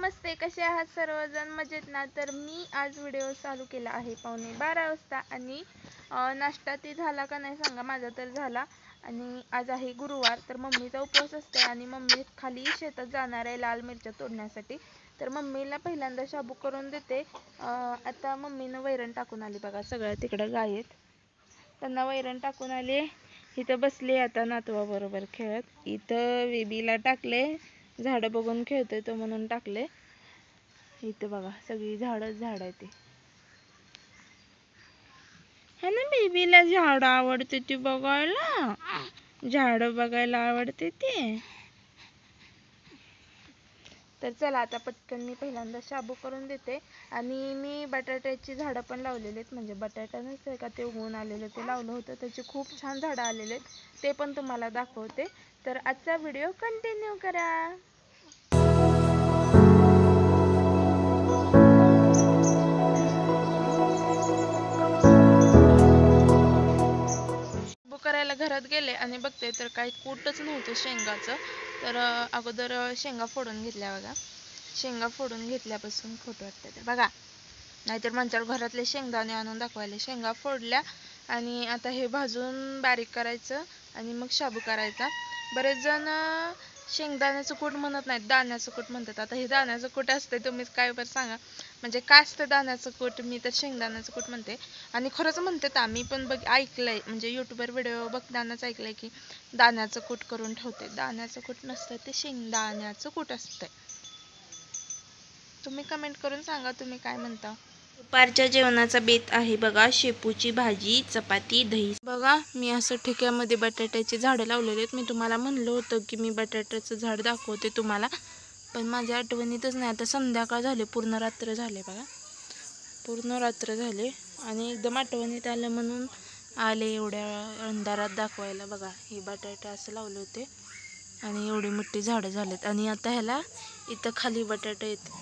नमस्ते, कसे आहात सर्वजण? मजेत ना? तर मी आज व्हिडिओ चालू केला आहे 12:15 वाजता आणि नाश्ता ते झाला का नाही सांगा? माझा तर झाला. आणि आज आहे गुरुवार, तर मम्मीचा उपवास असते आणि मम्मी खाली शेतात जाणार आहे लाल मिरच्या तोडण्यासाठी. तर मम्मीला पहिल्यांदा शाबू करून देते. आता मम्मीनं वैरण टाकून आली बघा, सगळ्या तिकडं गाय आहेत, त्यांना वैरण टाकून आले. इथं बसले आता नातवाबरोबर खेळत. इथं बेबीला टाकले, झाडं बघून खेळतोय तो म्हणून टाकले. इथं बघा सगळी झाडच झाड आहे ते. हा ना, बेबीला झाड आवडते ती बघायला, झाड बघायला आवडते ते. तर चला आता पटकन मी पहिल्यांदा शाबू करून देते. आणि मी बटाट्याची झाडं पण लावलेली आहेत, म्हणजे बटाटा नसते का ते उगवून आलेलं, ते लावलं होतं, त्याची खूप छान झाडं आलेले आहेत, ते पण तुम्हाला दाखवते. तर आजचा व्हिडिओ कंटिन्यू करा. करायला घरात गेले आणि बघते तर काही कूटच नव्हतं शेंगाचं. तर अगोदर शेंगा फोडून घेतल्या बघा. शेंगा फोडून घेतल्यापासून खोटं वाटतं ते बघा, नाहीतर म्हणतात घरातले शेंगदाणे आणून दाखवायले. शेंगा फोडल्या आणि आता हे भाजून बारीक करायचं आणि मग शाबू करायचा. बरेच जण शेंगदाण्याचं कूट म्हणत नाहीत, दाण्याचं कूट म्हणतात. आता हे दाण्याचं कूट असते, तुम्हीच काय बरं सांगा, म्हणजे काय असतं दाण्याचं कूट? मी तर शेंगदाण्याचं कूट म्हणते. आणि खरंच म्हणतात, आम्ही पण ऐकलंय, म्हणजे यूट्यूबवर व्हिडिओ बघतानाच ऐकलंय की दाण्याचं कूट करून ठेवते. दाण्याचं कूट नसतं ते, शेंगदाण्याचं कूट असतंय. तुम्ही कमेंट करून सांगा तुम्ही काय म्हणता. दुपारच्या जेवणाचा बेत आहे बघा, शेपूची भाजी, चपाती, दही. बघा मी असं ठिक्यामध्ये बटाट्याची झाडं लावलेली आहेत. मी तुम्हाला म्हणलं होतं की मी बटाट्याचं झाड दाखवते तुम्हाला, पण माझ्या आठवणीतच नाही. आता संध्याकाळ झाले, पूर्ण रात्र झाले बघा, पूर्ण रात्र झाले आणि एकदम आठवणीत आलं म्हणून आले एवढ्या अंधारात दाखवायला. बघा हे बटाटे असं लावले होते आणि एवढी मोठी झाडं झालेत. आणि आता ह्याला इथं खाली बटाटे येतात.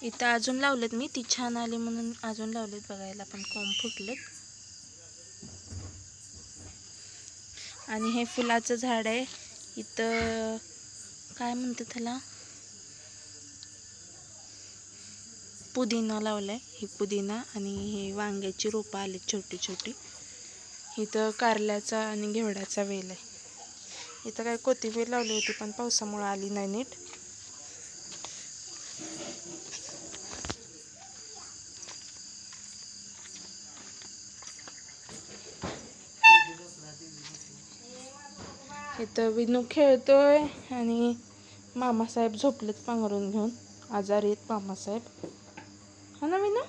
इथं अजून लावलेत मी, ती छान आली म्हणून अजून लावलेत. बघायला पण कोंब फुटलेत. आणि हे फुलाचं झाड आहे. इथं काय म्हणतात त्याला, पुदिना लावलाय, ही पुदिना. आणि हे वांग्याची रोपं आली छोटी छोटी. इथं कारल्याचा आणि घेवड्याचा वेल आहे. इथं काय कोथिंबीर लावली होती पण पावसामुळे आली नाही नीट. इथं विनू खेळतोय आणि मामासाहेब झोपलेत पांघरून घेऊन, आजारी आहेत मामासाहेब. हा ना विनू?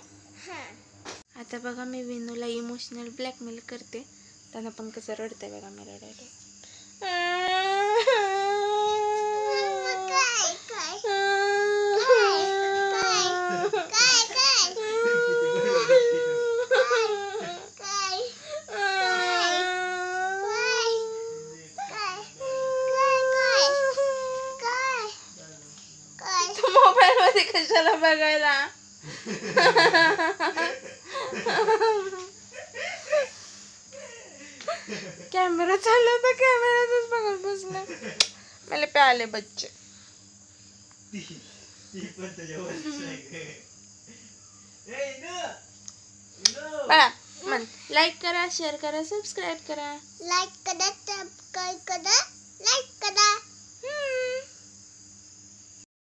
आता बघा मी विनूला इमोशनल ब्लॅकमेल करते. त्यांना पण कसं रडतंय बघा, मी रडायला. मोबाईल मध्ये कशाला बघायला? कॅमेरा चालला तर कॅमेरातच बघत बसला. मला प्याले बच्चे. बघा मन, लाईक करा, शेअर करा, सबस्क्राईब करा. लाईक करा, सबस्क्राईब करा.